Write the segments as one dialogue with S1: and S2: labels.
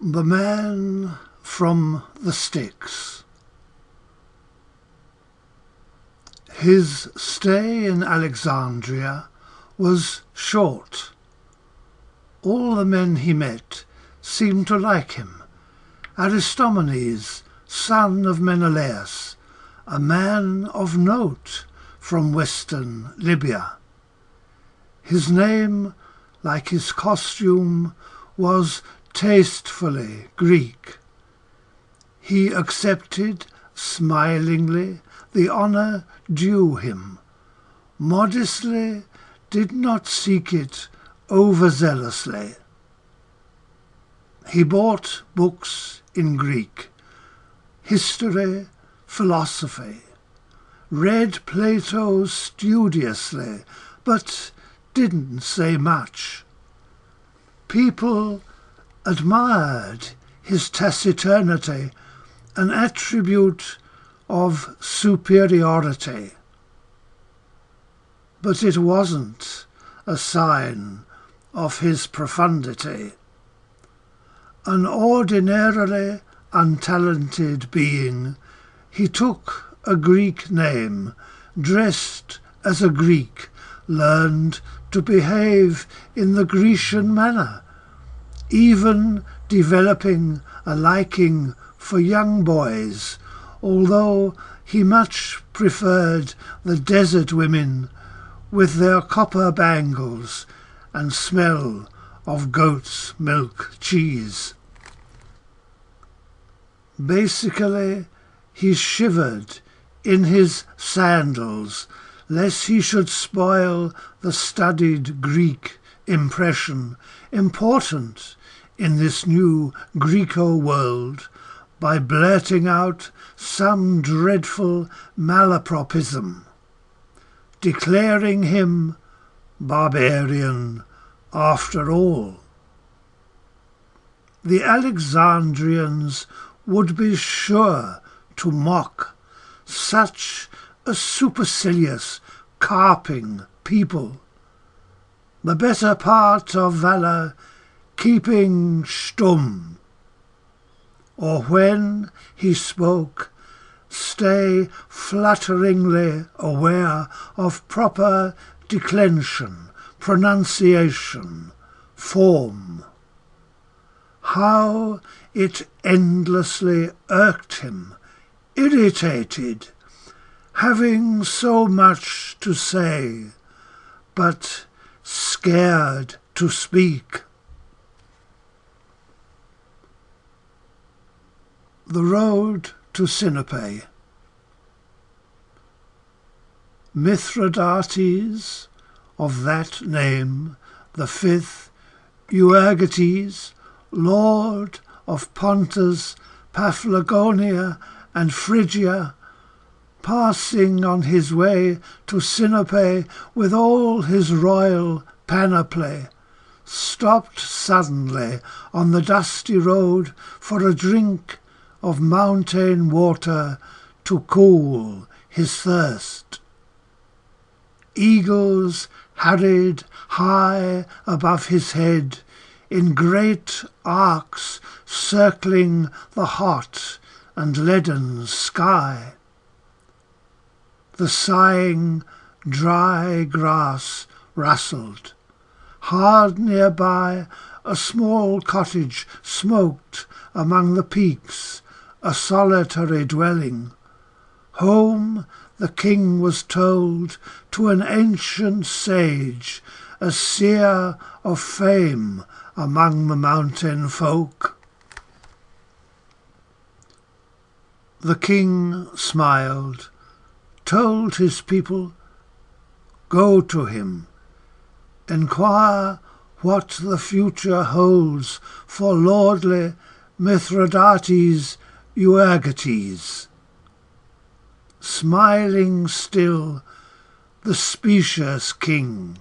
S1: The Man from the Sticks. His stay in Alexandria was short. All the men he met seemed to like him. Aristomenes, son of Menelaus, a man of note from Western Libya. His name, like his costume, was tastefully Greek. He accepted smilingly the honour due him, modestly did not seek it over-zealously. He bought books in Greek, history, philosophy, read Plato studiously, but didn't say much. People admired his taciturnity, an attribute of superiority. But it wasn't a sign of his profundity. An ordinarily untalented being, he took a Greek name, dressed as a Greek, learned to behave in the Grecian manner, even developing a liking for young boys, although he much preferred the desert women with their copper bangles and smell of goat's milk cheese. Basically, he shivered in his sandals, lest he should spoil the studied Greek impression, important in this new Greco-world, by blurting out some dreadful malapropism, declaring him barbarian after all. The Alexandrians would be sure to mock such a supercilious, carping people, the better part of valour keeping stumm, or when he spoke, stay flutteringly aware of proper declension, pronunciation, form. How it endlessly irked him, irritated, having so much to say, but scared to speak. The road to Sinope. Mithridates, of that name, the fifth, Euergetes, lord of Pontus, Paphlagonia, and Phrygia, passing on his way to Sinope with all his royal panoply, stopped suddenly on the dusty road for a drink of mountain water to cool his thirst. Eagles hurried high above his head in great arcs circling the hot and leaden sky. The sighing, dry grass rustled. Hard nearby, a small cottage smoked among the peaks, a solitary dwelling. Home, the king was told, to an ancient sage, a seer of fame among the mountain folk. The king smiled, told his people, "Go to him, enquire what the future holds for lordly Mithridates Euergetes." Smiling still, the specious king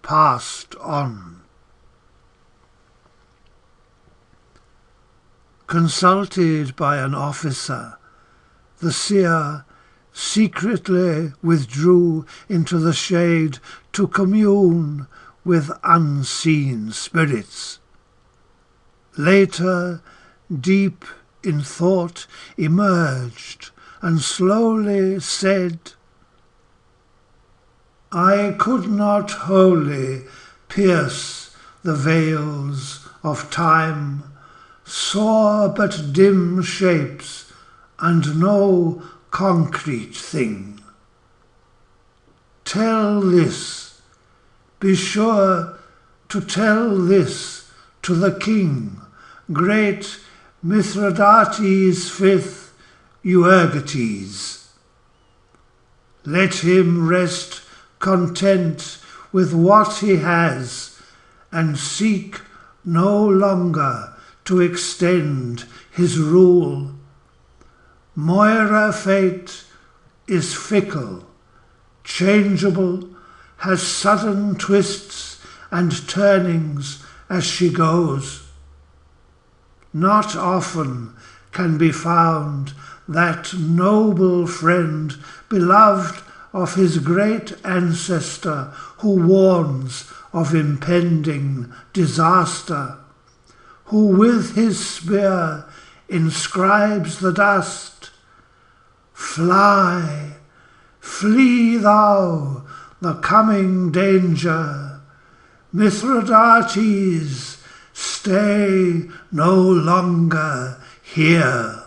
S1: passed on. Consulted by an officer, the seer secretly withdrew into the shade to commune with unseen spirits. Later deep in thought emerged, and slowly said, I could not wholly pierce the veils of time, saw but dim shapes and no concrete thing. Tell this, be sure to tell this to the king, great Mithridates fifth Euergetes. Let him rest content with what he has, and seek no longer to extend his rule. Moira fate is fickle, changeable, has sudden twists and turnings as she goes. Not often can be found that noble friend, beloved of his great ancestor, who warns of impending disaster, who with his spear inscribes the dust, Fly, flee thou the coming danger, Mithridates, stay no longer here.